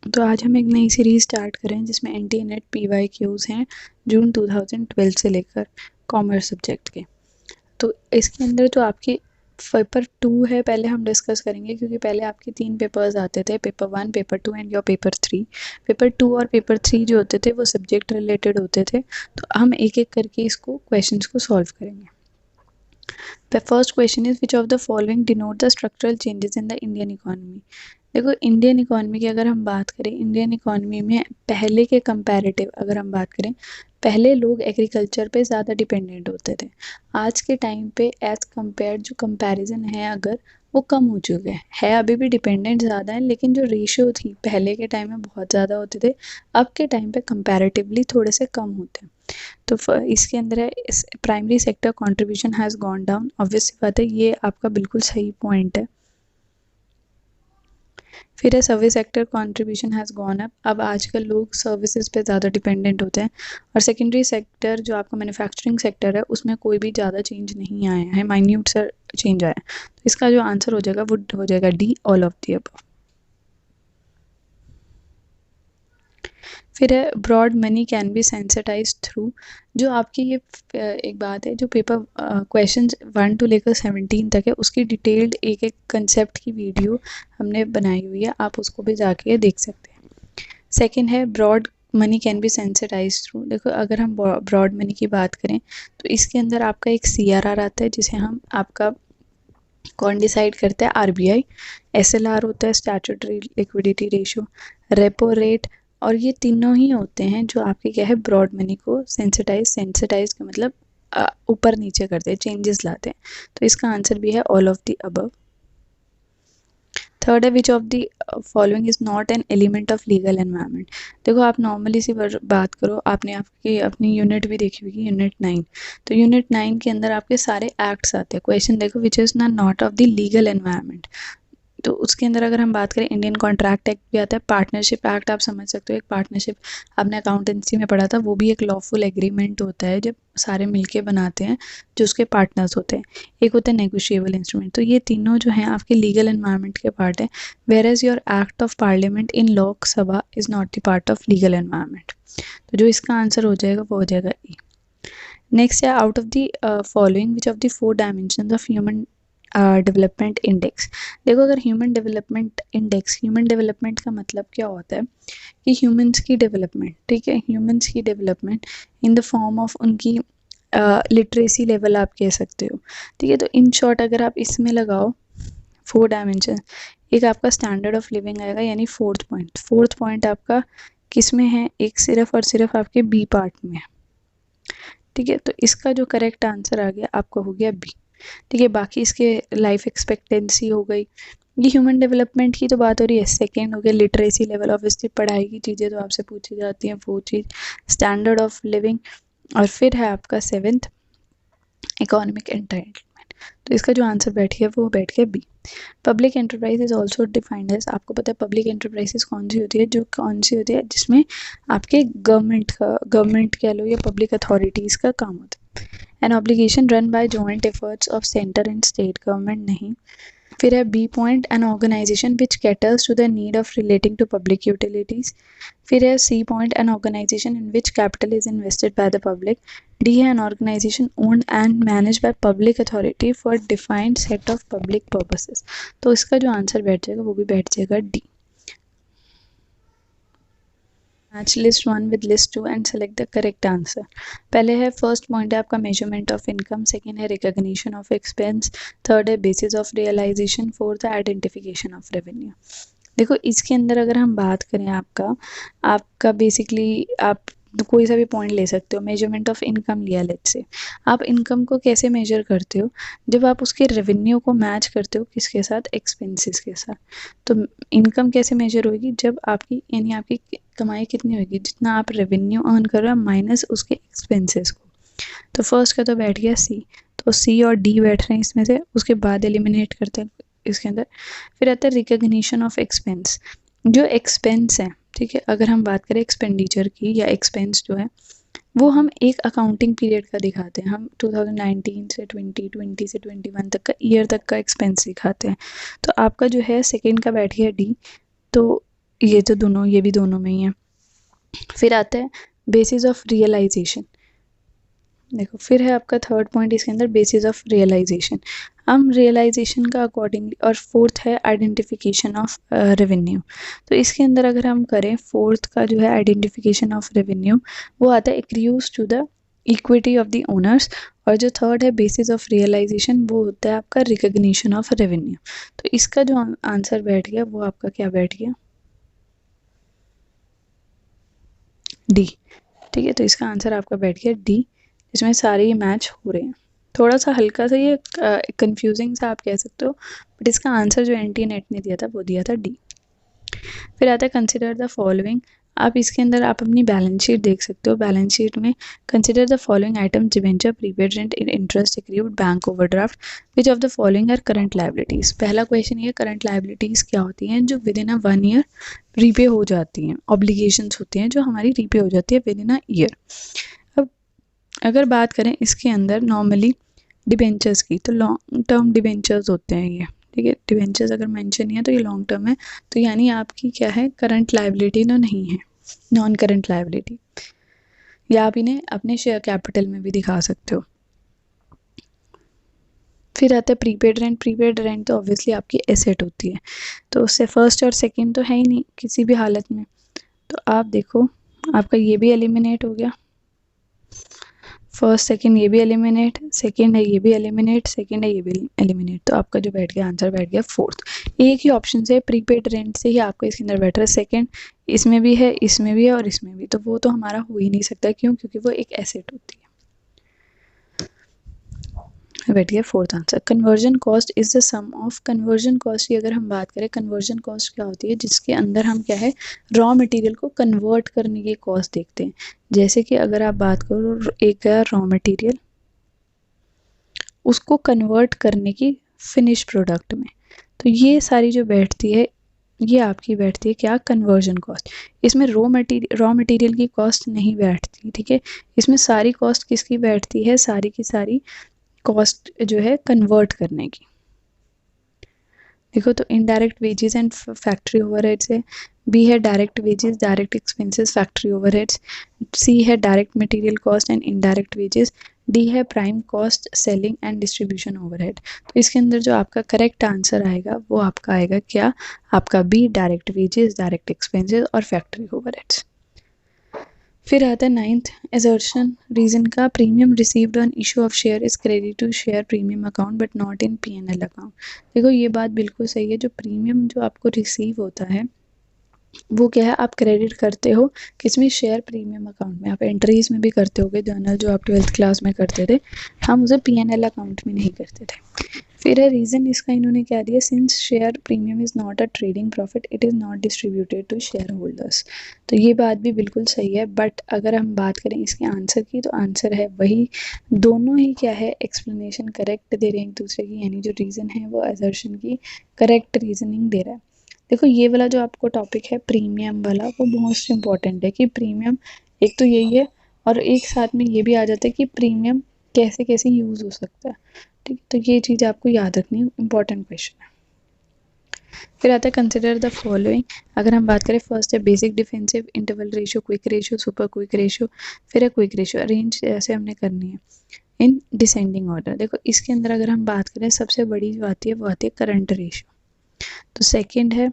तो आज हम एक नई सीरीज़ स्टार्ट करें जिसमें NT-NET PYQs हैं जून 2012 से लेकर कॉमर्स सब्जेक्ट के। तो इसके अंदर जो आपकी पेपर 2 है पहले हम डिस्कस करेंगे, क्योंकि पहले आपके 3 पेपर्स आते थे, paper 1, paper 2 and your paper 3। Paper 2 और पेपर 3 जो होते थे वो सब्जेक्ट रिलेटेड होते थे। तो हम एक एक करके इसको क्वेश्चंस को सॉल्व करेंगे। The first question is which of the following denote the structural changes in the Indian economy. देखो, इंडियन इकोनॉमी की अगर हम बात करें, इंडियन इकोनॉमी में पहले के कंपैरेटिव अगर हम बात करें, पहले लोग एग्रीकल्चर पे ज़्यादा डिपेंडेंट होते थे। आज के टाइम पे एज़ कम्पेयर जो कंपैरिजन है अगर, वो कम हो चुके हैं। अभी भी डिपेंडेंट ज़्यादा है, लेकिन जो रेशियो थी पहले के टाइम में बहुत ज़्यादा होते थे, अब के टाइम पे कंपैरेटिवली थोड़े से कम होते हैं। तो इसके अंदर है primary sector contribution has gone down. Obvious सी बात है, ये आपका बिल्कुल सही पॉइंट है। फिर है service sector contribution has gone up. अब आजकल लोग सर्विसेज पे ज़्यादा डिपेंडेंट होते हैं। और सेकेंडरी सेक्टर जो आपका मैन्युफैक्चरिंग सेक्टर है, उसमें कोई भी ज़्यादा चेंज नहीं आया है, माइन्यूट सा चेंज आया है। तो इसका जो आंसर हो जाएगा वो हो जाएगा D, all of the above. फिर है broad money can be sensitize through. जो आपकी ये एक बात है, जो पेपर क्वेश्चन 1 to लेकर 17 तक है, उसकी डिटेल्ड एक एक कंसेप्ट की वीडियो हमने बनाई हुई है, आप उसको भी जाके देख सकते हैं। सेकंड है broad money can be sensitize through. देखो, अगर हम ब्रॉड मनी की बात करें तो इसके अंदर आपका एक CRR आता है, जिसे हम आपका कौन डिसाइड करता है, RBI। SLR होता है statutory liquidity ratio, repo rate, और ये तीनों ही होते हैं जो आपके क्या है, ब्रॉड मनी को सेंसिटाइज का मतलब ऊपर नीचे करते हैं, चेंजेस लाते हैं। तो इसका आंसर भी है all of the above. Third है which of the following is not an element of legal environment. देखो, आप नॉर्मली सी बात करो, आपने आपकी अपनी यूनिट भी देखी होगी, यूनिट 9। तो यूनिट 9 के अंदर आपके सारे एक्ट्स आते हैं। क्वेश्चन देखो, which is not of the legal environment. तो उसके अंदर अगर हम बात करें, इंडियन कॉन्ट्रैक्ट एक्ट भी आता है, पार्टनरशिप एक्ट आप समझ सकते हो, एक पार्टनरशिप आपने अकाउंटेंसी में पढ़ा था, वो भी एक लॉफुल एग्रीमेंट होता है जब सारे मिलके बनाते हैं, जो उसके पार्टनर्स होते हैं। एक होता है नेगोशिएबल इंस्ट्रूमेंट। तो ये तीनों जो हैं आपके लीगल एनवायरनमेंट के पार्ट है, whereas your act of parliament in Lok Sabha is not the part of legal environment. तो जो इसका आंसर हो जाएगा वो हो जाएगा ई। नेक्स्ट है out of the following which of the 4 dimension of human development index. देखो, अगर human development index, human development का मतलब क्या होता है कि ह्यूमंस की डेवलपमेंट, ठीक है, ह्यूमंस की development in the form of उनकी लिटरेसी लेवल आप कह सकते हो, ठीक है। तो इन शॉर्ट अगर आप इसमें लगाओ 4 डायमेंशन, एक आपका स्टैंडर्ड ऑफ लिविंग आएगा, यानी फोर्थ पॉइंट आपका किस में है, एक सिर्फ और सिर्फ आपके बी पार्ट में है, ठीक है। तो इसका जो करेक्ट आंसर आ गया आपका हो गया बी, ठीक है। बाकी इसके लाइफ एक्सपेक्टेंसी हो गई, ये ह्यूमन डेवलपमेंट की तो बात हो रही है। सेकेंड हो गया लिटरेसी लेवल, ऑब्वियसली पढ़ाई की चीज़ें तो आपसे पूछी जाती हैं, वो चीज़ स्टैंडर्ड ऑफ लिविंग। और फिर है आपका 7th इकोनॉमिक एंटाइटलमेंट। तो इसका जो आंसर बैठ गया वो बैठ गया B. Public enterprise is also defined as, आपको पता है पब्लिक एंटरप्राइजेस कौन सी होती है, जो कौन सी होती है जिसमें आपके गवर्नमेंट कह लो या पब्लिक अथॉरिटीज़ का काम होता है। An obligation run by joint efforts of centre and state government नहीं। फिर है B point, an organization which caters to the need of relating to public utilities. फिर है C point, an organization in which capital is invested by the public. D है an organization owned and manage by public authority for defined set of public purposes. तो इसका जो answer बैठ जाएगा वो भी बैठ जाएगा D. Match list 1 with list 2 and select the correct answer. पहले है फर्स्ट पॉइंट है आपका मेजरमेंट ऑफ इनकम, सेकेंड है रिकॉग्निशन ऑफ एक्सपेंस, थर्ड है बेसिस ऑफ रियलाइजेशन, फोर्थ है आइडेंटिफिकेशन ऑफ रेवेन्यू। देखो, इसके अंदर अगर हम बात करें आपका बेसिकली आप कोई सा भी पॉइंट ले सकते हो। मेजरमेंट ऑफ इनकम लिया, लेट्स से आप इनकम को कैसे मेजर करते हो, जब आप उसके रेवेन्यू को मैच करते हो किसके साथ, एक्सपेंसेस के साथ। तो इनकम कैसे मेजर होगी, जब आपकी यानी आपकी कमाई कितनी होगी, जितना आप रेवेन्यू अर्न कर रहे हो माइनस उसके एक्सपेंसेस को। तो फर्स्ट का तो बैठ गया सी, तो सी और डी बैठ रहे हैं इसमें से, उसके बाद एलिमिनेट करते हैं इसके अंदर। फिर आता है रिकॉग्निशन ऑफ एक्सपेंस, जो एक्सपेंस है, ठीक है, अगर हम बात करें एक्सपेंडिचर की या एक्सपेंस जो है, वो हम एक अकाउंटिंग पीरियड का दिखाते हैं। हम 2019 से 2020 से 21 तक का ईयर तक का एक्सपेंस दिखाते हैं। तो आपका जो है सेकेंड का बैठ गया डी, तो ये तो दोनों, ये भी दोनों में ही है। फिर आता है बेसिस ऑफ रियलाइजेशन। देखो फिर है आपका थर्ड पॉइंट इसके अंदर, बेसिस ऑफ रियलाइजेशन। हम रियलाइजेशन का अकॉर्डिंगली, और फोर्थ है आइडेंटिफिकेशन ऑफ रेवेन्यू। तो इसके अंदर अगर हम करें फोर्थ का जो है आइडेंटिफिकेशन ऑफ रेवेन्यू, वो आता है accrues to the equity of the owners. और जो थर्ड है बेसिस ऑफ रियलाइजेशन, वो होता है आपका रिकग्निशन ऑफ रेवेन्यू। तो इसका जो आंसर बैठ गया वो आपका क्या बैठ गया, डी। ठीक है, तो इसका आंसर आपका बैठ गया डी, इसमें सारे ये मैच हो रहे हैं। थोड़ा सा हल्का सा ये कंफ्यूजिंग सा आप कह सकते हो, बट इसका आंसर जो एनटी नेट ने दिया था वो दिया था डी। फिर आता है कंसिडर द फॉलोइंग। आप इसके अंदर आप अपनी बैलेंस शीट देख सकते हो। बैलेंस शीट में consider the following item, debenture, prepaid rent, interest accrued, bank overdraft, which of the following are current liabilities. पहला क्वेश्चन ये, करंट लायबिलिटीज क्या होती हैं, जो within a 1 year repay हो जाती हैं। ऑब्लिगेशंस होती हैं जो हमारी रीपे हो जाती है विद इन अ ईयर। अब अगर बात करें इसके अंदर नॉर्मली डिबेंचर्स की, तो लॉन्ग टर्म डिबेंचर्स होते हैं ये। ठीक है, डिबेंचर्स अगर मेंशन नहीं है तो ये लॉन्ग टर्म है, तो यानी आपकी क्या है, करंट लायबिलिटी तो नहीं है, नॉन करंट लायबिलिटी। या आप इन्हें अपने शेयर कैपिटल में भी दिखा सकते हो। फिर आता है प्रीपेड रेंट। प्रीपेड रेंट तो ऑब्वियसली आपकी एसेट होती है, तो उससे फर्स्ट और सेकंड तो है ही नहीं किसी भी हालत में। तो आप देखो आपका ये भी एलिमिनेट हो गया, फर्स्ट सेकंड ये भी एलिमिनेट, सेकंड है ये भी एलिमिनेट, सेकंड है ये भी एलिमिनेट। तो आपका जो बैठ गया आंसर बैठ गया फोर्थ। एक ही ऑप्शन से प्रीपेड रेंट से ही आपका इसके अंदर बैठ रहा है सेकंड, इसमें भी है, इसमें भी है और इसमें भी, तो वो तो हमारा हो ही नहीं सकता। क्यों? क्योंकि वो एक एसेट होती है। बैठ गया fourth answer. Conversion cost is the sum of, conversion cost की अगर हम बात करें, कन्वर्जन कॉस्ट क्या होती है, जिसके अंदर हम क्या है, रॉ मटेरियल को कन्वर्ट करने की कॉस्ट देखते हैं। जैसे कि अगर आप बात करो एक रॉ मटेरियल, उसको कन्वर्ट करने की फिनिश प्रोडक्ट में, तो ये सारी जो बैठती है ये आपकी बैठती है क्या, कन्वर्जन कॉस्ट। इसमें रॉ मटेरियल की कॉस्ट नहीं बैठती। ठीक है, इसमें सारी कॉस्ट किसकी बैठती है, सारी की सारी कॉस्ट जो है कन्वर्ट करने की। देखो तो indirect wages and factory overheads है, बी है direct wages, direct expenses, factory overheads, C है direct material cost and indirect wages, D है prime cost, selling and distribution overhead. तो इसके अंदर जो आपका करेक्ट आंसर आएगा वो आपका आएगा क्या, आपका B, direct wages, direct expenses और फैक्ट्री ओवरहेड्स। फिर आता है नाइन्थ एजर्शन रीजन का, premium received on issue of share is credit to share premium account but not in PNL account. देखो ये बात बिल्कुल सही है, जो प्रीमियम जो आपको रिसीव होता है वो क्या है, आप क्रेडिट करते हो किसमें, शेयर प्रीमियम अकाउंट में। आप एंट्रीज में भी करते होगे जर्नल, जो आप 12th क्लास में करते थे, हम उसे पीएनएल अकाउंट में नहीं करते थे। फिर है रीज़न इसका इन्होंने क्या दिया, since share premium is not a trading profit it is not distributed to shareholders. तो ये बात भी बिल्कुल सही है, बट अगर हम बात करें इसके आंसर की, तो आंसर है वही, दोनों ही क्या है, एक्सप्लेनेशन करेक्ट दे रहे हैं एक दूसरे की, यानी जो रीज़न है वो असर्शन की करेक्ट रीजनिंग दे रहा है। देखो ये वाला जो आपको टॉपिक है प्रीमियम वाला, वो मोस्ट इम्पॉर्टेंट है कि प्रीमियम एक तो यही है, और एक साथ में ये भी आ जाता है कि प्रीमियम कैसे कैसे यूज़ हो सकता है। ठीक है, तो ये चीज़ आपको याद रखनी है, इंपॉर्टेंट क्वेश्चन है। फिर आता है कंसिडर द फॉलोइंग। अगर हम बात करें, फर्स्ट है basic defensive, interval ratio, quick ratio, super quick ratio. फिर है क्विक रेशियो, अरेंज ऐसे हमने करनी है इन डिसेंडिंग ऑर्डर। देखो इसके अंदर अगर हम बात करें, सबसे बड़ी जो आती है वो आती है करंट रेशियो। तो सेकंड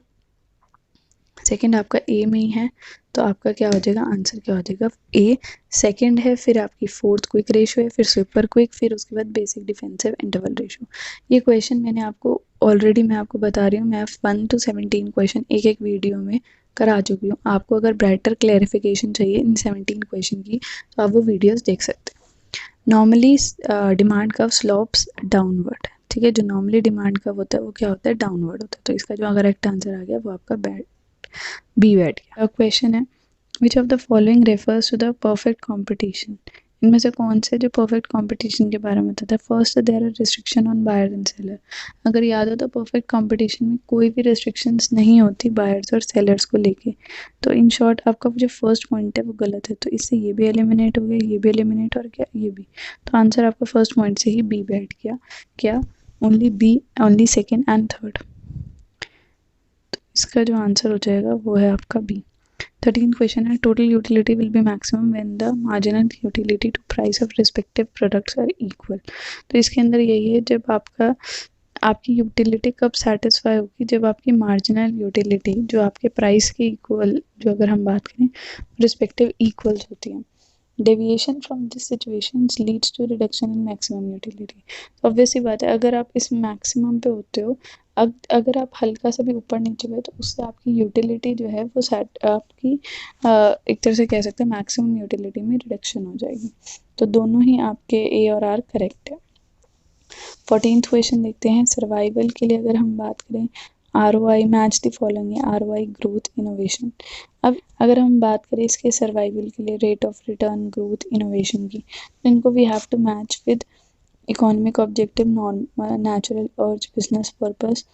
आपका ए में ही है, तो आपका क्या हो जाएगा, आंसर क्या हो जाएगा, ए सेकंड है। फिर आपकी फोर्थ क्विक रेशियो है, फिर सुपर क्विक, फिर उसके बाद बेसिक डिफेंसिव, इंटरवल रेशियो। ये क्वेश्चन मैंने आपको ऑलरेडी, मैं आपको बता रही हूँ, मैं 1 to 17 क्वेश्चन एक एक वीडियो में करा चुकी हूँ। आपको अगर ब्राइटर क्लैरिफिकेशन चाहिए इन 17 क्वेश्चन की, तो आप वो वीडियोज़ देख सकते हैं। Normally demand curve slopes downward. ठीक है, जो नॉर्मली डिमांड कर्व होता है वो क्या होता है, डाउनवर्ड होता है। तो इसका जो करेक्ट आंसर आ गया वो आपका बी बैठ गया। क्वेश्चन है, which of the following refers to the perfect competition. इनमें से कौन से जो परफेक्ट कॉम्पिटिशन के बारे में बताता है। First, there are restriction on buyer and seller. अगर याद हो तो परफेक्ट कॉम्पिटिशन में कोई भी रिस्ट्रिक्शंस नहीं होती बायर्स और सेलर्स को लेके। तो इन शॉर्ट आपका जो फर्स्ट पॉइंट है वो गलत है, तो इससे ये भी एलिमिनेट हो गया, ये भी एलिमिनेट, और क्या ये भी। तो आंसर आपका फर्स्ट पॉइंट से ही बी बैठ गया, क्या, only B, only second and third. इसका जो आंसर हो जाएगा वो है आपका बी। 13 क्वेश्चन है, total utility will be maximum when the marginal utility to price of respective products are equal. तो इसके अंदर यही है, जब आपकी यूटिलिटी कब सेटिस्फाई होगी, जब आपकी मार्जिनल यूटिलिटी जो आपके प्राइस के इक्वल, जो अगर हम बात करें रिस्पेक्टिव इक्वल्स होती हैं। Deviation from this situations leads to reduction in maximum utility. तो ऑब्वियस सी बात है, अगर आप इस मैक्सिमम पे होते हो, अगर आप हल्का सा भी ऊपर नीचे गए तो उससे आपकी यूटिलिटी जो है वो आपकी एक तरह से कह सकते हैं मैक्सिमम यूटिलिटी में रिडक्शन हो जाएगी। तो दोनों ही आपके ए और आर करेक्ट है। 14th क्वेश्चन देखते हैं, सर्वाइवल के लिए अगर हम बात करें ROI मैच द फॉलोइंग है, ROI ग्रोथ इनोवेशन। अब अगर हम बात करें इसके सर्वाइवल के लिए rate of return growth innovation की, तो इनको we have to match with economic objective, natural urge, business purpose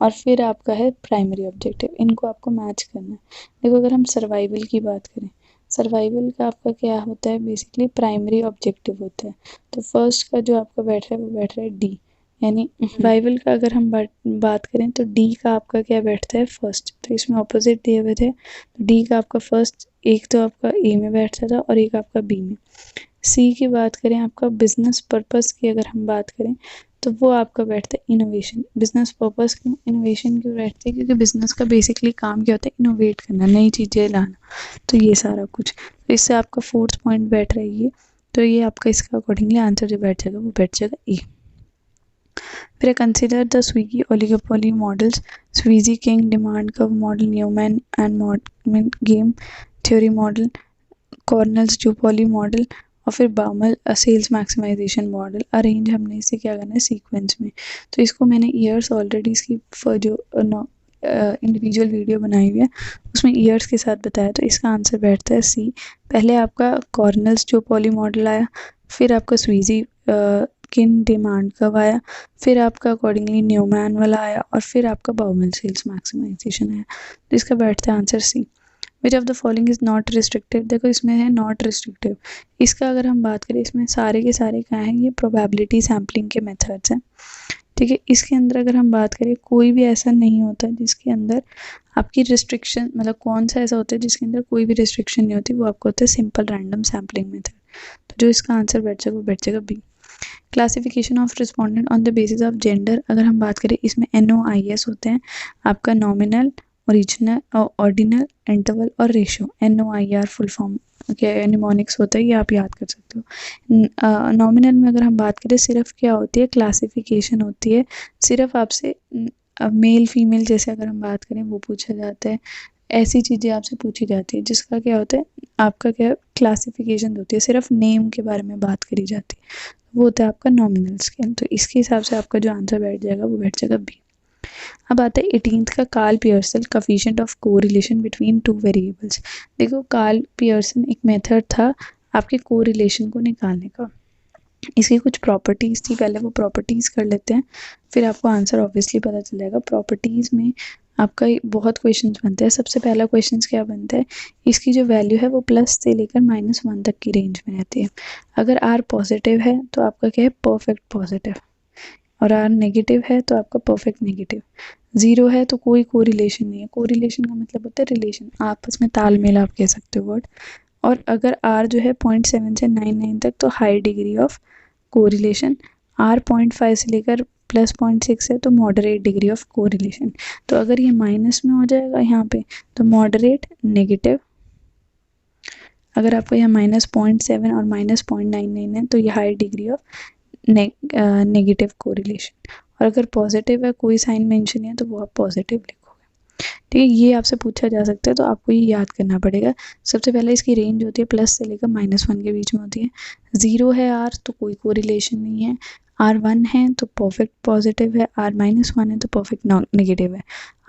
और फिर आपका है प्राइमरी ऑब्जेक्टिव। इनको आपको मैच करना है। देखो अगर हम सर्वाइवल की बात करें, सर्वाइवल का आपका क्या होता है, बेसिकली प्राइमरी ऑब्जेक्टिव होता है। तो फर्स्ट का जो आपका बैठ रहा है वो बैठ रहा है डी, यानी सर्वाइवल का अगर हम बात करें तो डी का आपका क्या बैठता है फर्स्ट। तो इसमें ऑपोजिट दिए हुए थे, तो डी का आपका फर्स्ट, एक तो आपका ए में बैठता था और एक आपका बी में। सी की बात करें, आपका बिजनेस पर्पस की अगर हम बात करें तो वो आपका बैठता है इनोवेशन। बिजनेस पर्पस क्यों, इनोवेशन क्यों बैठती है, क्योंकि बिजनेस का बेसिकली काम क्या होता है, इनोवेट करना, नई चीज़ें लाना। तो ये सारा कुछ, तो इससे आपका फोर्थ पॉइंट बैठ रही है। तो ये आपका इसका अकॉर्डिंगली आंसर जो बैठ जाएगा वो बैठ जाएगा ए। फिर consider the Sweezy oligopoly models, Sweezy kink, demand curve model, Neumann and game theory model, Cournot's duopoly model और फिर Baumol sales maximization model. Arrange हमने इसे क्या करना है सीक्वेंस में। तो इसको मैंने ईयर्स ऑलरेडी इसकी जो इंडिविजुअल वीडियो बनाई हुई है उसमें ईयर्स के साथ बताया। तो इसका आंसर बैठता है सी। पहले आपका कॉर्नल्स डुपोली मॉडल आया, फिर आपका स्वीजी किन डिमांड कब आया, फिर आपका अकॉर्डिंगली न्यूमैन वाला आया और फिर आपका बाउमल सेल्स मैक्सिमाइजेशन आया। तो इसका बैठता है answer C. Which of the following is not restrictive, देखो इसमें है नॉट रिस्ट्रिक्टिव। इसका अगर हम बात करें, इसमें सारे के सारे क्या हैं, ये प्रोबेबिलिटी सैम्पलिंग के मेथड्स हैं, ठीक है। इसके अंदर अगर हम बात करें, कोई भी ऐसा नहीं होता जिसके अंदर आपकी रिस्ट्रिक्शन, मतलब कौन सा ऐसा होता है जिसके अंदर कोई भी रिस्ट्रिक्शन नहीं होती, वो आपको होता है सिंपल रैंडम सैम्पलिंग मेथड। तो जो इसका आंसर बैठ जाएगा वो बैठ जाएगा B. Classification of respondent on the basis of gender, अगर हम बात करें इसमें NOIS होते हैं आपका नॉमिनल, ओरिजिनल, ऑर्डिनल, इंटरवल और रेशो। NOIR फुल फॉर्म क्या निमोनिक्स होता है, ये आप याद कर सकते हो। नॉमिनल में अगर हम बात करें सिर्फ क्या होती है, क्लासिफिकेशन होती है, सिर्फ आपसे मेल फीमेल जैसे अगर हम बात करें वो पूछा जाता है, ऐसी चीज़ें आपसे पूछी जाती है जिसका क्या होता है, आपका क्या क्लासिफिकेशन होती है, सिर्फ नेम के बारे में बात करी जाती है, वो होता है आपका नॉमिनल स्केल। तो इसके हिसाब से आपका जो आंसर बैठ जाएगा वो बैठ जाएगा बी। अब आता है 18th का, Karl Pearson coefficient of correlation between two variables. देखो कार्ल पियर्सन एक मेथड था आपके कोरिलेशन को निकालने का। इसकी कुछ प्रॉपर्टीज़ थी, पहले वो प्रॉपर्टीज़ कर लेते हैं, फिर आपको आंसर ऑब्वियसली पता चल जाएगा। प्रॉपर्टीज़ में आपका बहुत क्वेश्चंस बनते हैं। सबसे पहला क्वेश्चन क्या बनता है, इसकी जो वैल्यू है वो प्लस से लेकर -1 तक की रेंज में रहती है। अगर आर पॉजिटिव है तो आपका क्या है, परफेक्ट पॉजिटिव, और आर नेगेटिव है तो आपका परफेक्ट नेगेटिव। 0 है तो कोई कोरिलेशन नहीं है। कोरिलेशन का मतलब होता है रिलेशन, आपस में तालमेल आप कह सकते हो वर्ड। और अगर आर जो है 0.7 से 99 तक तो high degree of correlation, R 0.5 से लेकर +0.6 है तो मॉडरेट डिग्री ऑफ कोरिलेशन। तो अगर ये माइनस में हो जाएगा यहाँ पे तो मॉडरेट नेगेटिव, अगर आपको यहाँ -0.7 और -0.99 है तो ये high degree of negative correlation. और अगर पॉजिटिव है, कोई साइन मेंशन नहीं है, तो वो आप पॉजिटिव लिखोगे, ठीक है। ये आपसे पूछा जा सकता है तो आपको ये याद करना पड़ेगा। सबसे पहले इसकी रेंज होती है प्लस से लेकर -1 के बीच में होती है। 0 है आर तो कोई कोरिलेशन नहीं है, R1 है तो परफेक्ट पॉजिटिव है, R-1 है तो परफेक्ट नेगेटिव है,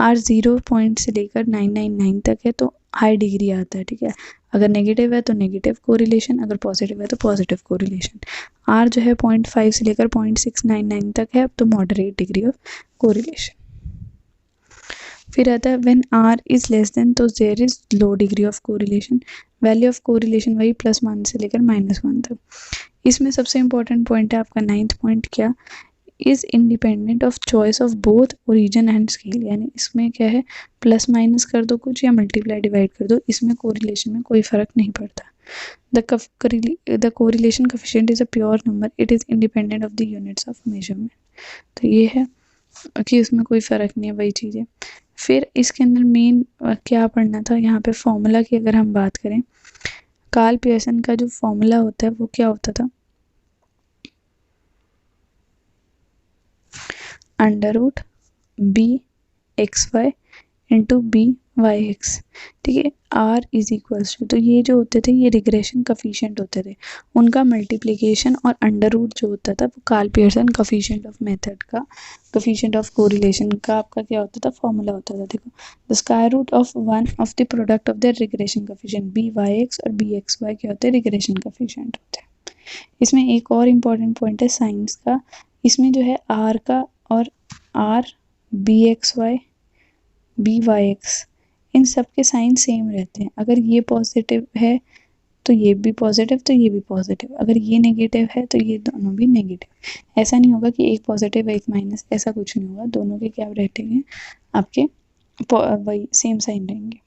R0 पॉइंट से लेकर 999 तक है तो हाई डिग्री आता है, ठीक है। अगर नेगेटिव है तो नेगेटिव कोरिलेशन, अगर पॉजिटिव है तो पॉजिटिव कोरिलेशन। R जो है 0.5 से लेकर 0.699 तक है तो मॉडरेट डिग्री ऑफ कोरिलेशन। फिर आता है when R is less than तो there is low degree of correlation. Value of correlation वही +1 से लेकर -1 तक। इसमें सबसे इंपॉर्टेंट पॉइंट है आपका 9th पॉइंट क्या, is independent of choice of both origin and scale, यानी इसमें क्या है, प्लस माइनस कर दो कुछ या मल्टीप्लाई डिवाइड कर दो, इसमें कोरिलेशन में कोई फर्क नहीं पड़ता। The correlation coefficient is a pure number. It is independent of the units of measurement. तो ये है कि इसमें कोई फ़र्क नहीं है, वही चीज़ है। फिर इसके अंदर मेन क्या पढ़ना था, यहाँ पे फॉर्मूला की अगर हम बात करें, कार्ल पियर्सन का जो फॉर्मूला होता है वो क्या होता था, √BXY इंटू BYX, ठीक है। R इज इक्वल्स टू, तो ये जो होते थे ये रिग्रेशन कफिशिएंट होते थे, उनका मल्टीप्लिकेशन और अंडर रूट जो होता था वो Karl Pearson coefficient of method का, कफिशिएंट ऑफ कोरिलेशन का आपका क्या होता था, फॉर्मूला होता था। देखो, the square root of one of the product of the regression coefficient BYX और BXY क्या होते हैं, रिग्रेशन कफिशिएंट होते हैं। इसमें एक और इम्पॉर्टेंट पॉइंट है साइंस का, इसमें जो है R का और R BXY BYX इन सब के साइन सेम रहते हैं। अगर ये पॉजिटिव है तो ये भी पॉजिटिव, तो ये भी पॉजिटिव, अगर ये नेगेटिव है तो ये दोनों भी नेगेटिव। ऐसा नहीं होगा कि एक पॉजिटिव एक माइनस, ऐसा कुछ नहीं होगा, दोनों के क्या रहेंगे आपके वही सेम साइन रहेंगे।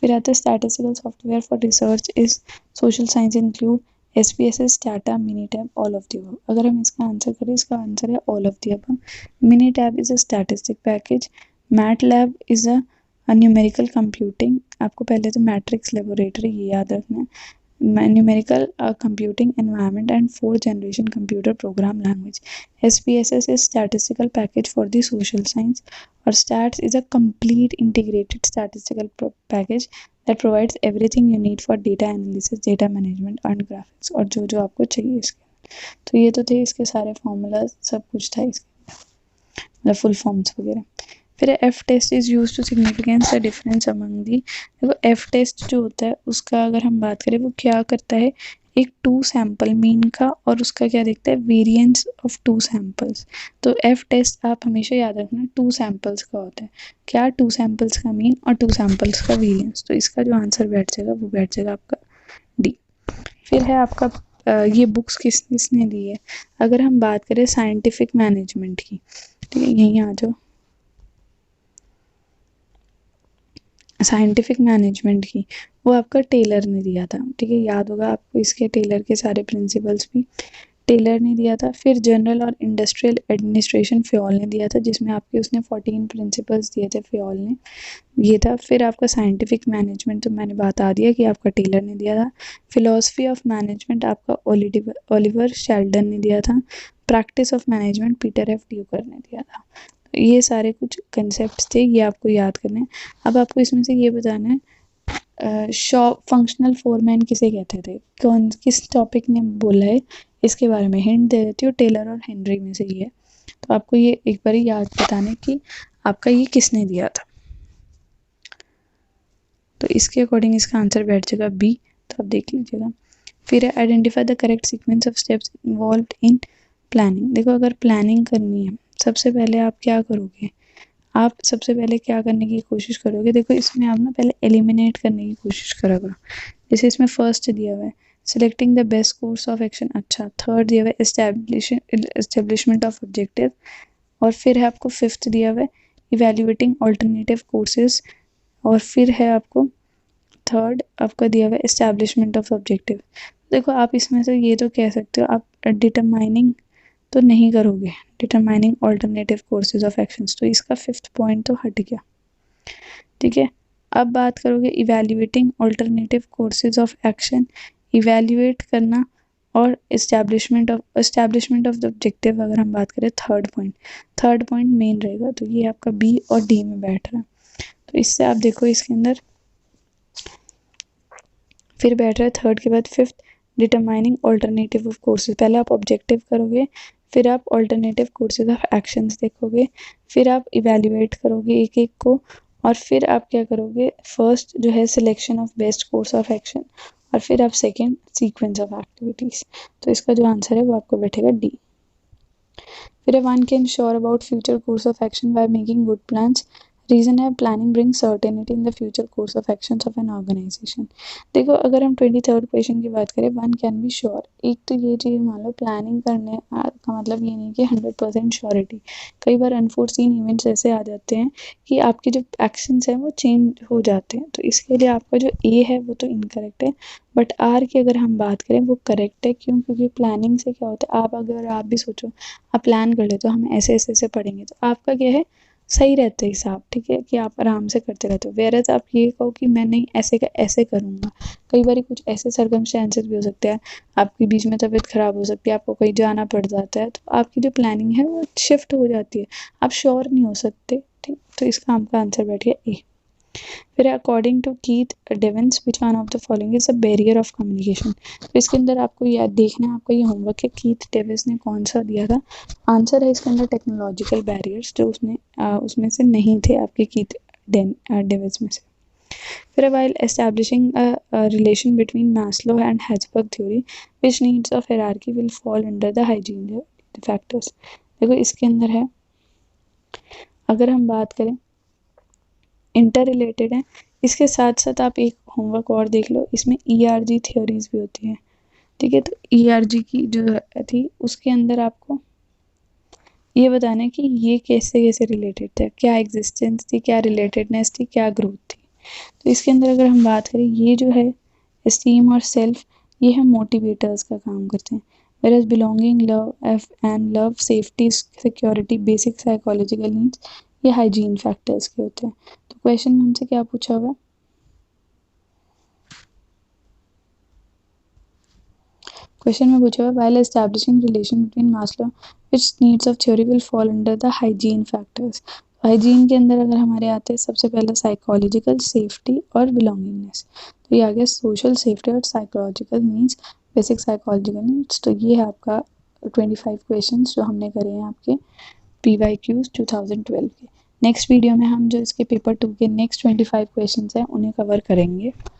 फिर आता है statistical software for research is social science include SPSS, Stata, Minitab, all of the above। अगर हम इसका आंसर करें, इसका आंसर है all of the above। Minitab is a statistic package, MATLAB is a numerical computing, आपको पहले तो matrix laboratory ये याद रखना है, numerical computing environment and 4th generation computer program language. SPSS is statistical package for the social science, और STATS is a complete integrated statistical package that provides everything you need for data analysis, data management and graphics, और जो जो आपको चाहिए इसके। तो ये तो थे इसके सारे फॉर्मूला, सब कुछ था इसके, मतलब फुल फॉर्म्स वगैरह। फिर F test is use to significance the difference among the. देखो F टेस्ट जो होता है उसका अगर हम बात करें वो क्या करता है, एक 2 सैम्पल मीन का और उसका क्या देखता है, वेरिएंस ऑफ 2 सैम्पल्स। तो F टेस्ट आप हमेशा याद रखना 2 सैम्पल्स का होता है, क्या 2 सैम्पल्स का मीन और 2 सैम्पल्स का वेरिएंस। तो इसका जो आंसर बैठ जाएगा वो बैठ जाएगा आपका D। फिर है आपका ये बुक्स किसने दी है, अगर हम बात करें साइंटिफिक मैनेजमेंट की, ठीक है, यहीं आ जाओ, साइंटिफिक मैनेजमेंट की, वो आपका टेलर ने दिया था, ठीक है, याद होगा आपको इसके टेलर के सारे प्रिंसिपल्स भी टेलर ने दिया था। फिर जनरल और इंडस्ट्रियल एडमिनिस्ट्रेशन फ्योल ने दिया था, जिसमें आपके उसने 14 प्रिंसिपल्स दिए थे फ्योल ने, ये था। फिर आपका साइंटिफिक मैनेजमेंट तो मैंने बता दिया कि आपका टेलर ने दिया था। फिलॉसफी ऑफ मैनेजमेंट आपका ओलिवर शेल्डन ने दिया था। Practice of management Peter F Drucker ने दिया था। ये सारे कुछ कंसेप्ट थे, ये आपको याद करने हैं। अब आपको इसमें से ये बताना है शॉप फंक्शनल फोरमैन किसे कहते थे, कौन किस टॉपिक ने बोला है, इसके बारे में हिंट दे देती हूँ, टेलर और हेनरी में से ये है। तो आपको ये एक बार याद बताने कि आपका ये किसने दिया था, तो इसके अकॉर्डिंग इसका आंसर बैठ जाएगा B, तो आप देख लीजिएगा। फिर है identify the correct sequence of steps involved in planning. देखो, अगर प्लानिंग करनी है सबसे पहले आप क्या करोगे, आप सबसे पहले क्या करने की कोशिश करोगे, देखो इसमें आप ना पहले एलिमिनेट करने की कोशिश करा करो। जैसे इसमें फर्स्ट दिया हुआ है selecting the best course of action, अच्छा। थर्ड दिया हुआ है एस्टेब्लिशमेंट ऑफ ऑब्जेक्टिव, और फिर है आपको फिफ्थ दिया हुआ है इवेल्युएटिंग ऑल्टरनेटिव कोर्सेज, और फिर है आपको थर्ड आपका दिया हुआ है एस्टेब्लिशमेंट ऑफ ऑब्जेक्टिव। देखो आप इसमें से ये तो कह सकते हो, आप डिटरमाइनिंग तो नहीं करोगे, determining alternative courses of actions, तो इसका 5th पॉइंट तो हट गया, ठीक है। अब बात करोगे evaluating alternative courses of action, evaluate करना, और एस्टैब्लिशमेंट ऑफ द ऑब्जेक्टिव अगर हम बात करें थर्ड पॉइंट मेन रहेगा, तो ये आपका B और D में बैठ रहा है। तो इससे आप देखो इसके अंदर फिर बैठ रहा है थर्ड के बाद fifth determining alternative of courses. पहले आप ऑब्जेक्टिव करोगे, फिर आप ऑल्टरनेटिव कोर्सेज ऑफ एक्शंस देखोगे, फिर आप इवेल्युएट करोगे एक एक को, और फिर आप क्या करोगे, फर्स्ट जो है selection of best course of action, और फिर आप सेकेंड सीक्वेंस ऑफ एक्टिविटीज। तो इसका जो आंसर है वो आपको बैठेगा D। फिर one can sure about future course of action by making good plans, reason है planning bring certainty in the future course of actions of an organization. देखो अगर हम 23rd क्वेश्चन की बात करें, वन कैन बी श्योर, एक तो ये चीज़ मान लो प्लानिंग करने का मतलब ये नहीं कि 100% श्योरिटी, कई बार अनफोर्सीन इवेंट्स ऐसे आ जाते हैं कि आपके जो एक्शंस हैं वो चेंज हो जाते हैं, तो इसके लिए आपका जो ए है वो तो इनकरेक्ट है, बट आर की अगर हम बात करें वो करेक्ट है। क्यों? क्योंकि प्लानिंग से क्या होता है, आप भी सोचो, आप प्लान कर लेते हो हम ऐसे ऐसे ऐसे पढ़ेंगे, तो आपका क्या है, सही रहता है हिसाब, ठीक है, कि आप आराम से करते रहते हो। वेयरएज़ आप ये कहो कि मैं नहीं ऐसे का ऐसे करूँगा, कई बार कुछ ऐसे सर्कमस्टेंसेस भी हो सकते हैं, आपकी बीच में तबीयत खराब हो सकती है, आपको कहीं जाना पड़ जाता है, तो आपकी जो प्लानिंग है वो शिफ्ट हो जाती है, आप श्योर नहीं हो सकते, ठीक। तो इसका आपका आंसर बैठ गया ए। फिर according to Keith Davis which one of the following is a barrier of communication. तो इसके अंदर आपको याद देखना है, आपका ये होमवर्क है, कीथ डेविस ने कौन सा दिया था आंसर है इसके अंदर, टेक्नोलॉजिकल बैरियर्स, जो उसमें से नहीं थे आपके कीथ डेविस में से। फिर while establishing a relation between Maslow and Herzberg theory, which needs of hierarchy will fall under the hygiene factors। देखो इसके अंदर है, अगर हम बात करें इंटर रिलेटेड है, इसके साथ साथ आप एक होमवर्क और देख लो, इसमें ERG थ्योरीज भी होती हैं, ठीक है। तो ERG की जो थी उसके अंदर आपको ये बताना है कि ये कैसे कैसे रिलेटेड थे, क्या एग्जिस्टेंस थी, क्या रिलेटेडनेस थी, क्या ग्रोथ थी। तो इसके अंदर अगर हम बात करें, ये जो है एस्टीम और सेल्फ, ये है मोटिवेटर्स का काम करते हैं, whereas belonging, love and love, safety, security, basic psychological needs, ये हाइजीन फैक्टर्स के होते हैं। तो क्वेश्चन में हमसे क्या पूछा हुआ है, क्वेश्चन में पूछा हुआ while establishing relation between Maslow which needs of theory will fall under the hygiene factors। Hygiene के अंदर अगर हमारे आते हैं सबसे पहले साइकोलॉजिकल, सेफ्टी और बिलोंगिंगनेस, तो ये आ गया सोशल, सेफ्टी और psychological needs, basic psychological needs. तो ये है आपका 25 क्वेश्चंस जो हमने करे हैं आपके PYQs 2012 के। नेक्स्ट वीडियो में हम जो इसके पेपर 2 के नेक्स्ट 25 क्वेश्चंस हैं उन्हें कवर करेंगे।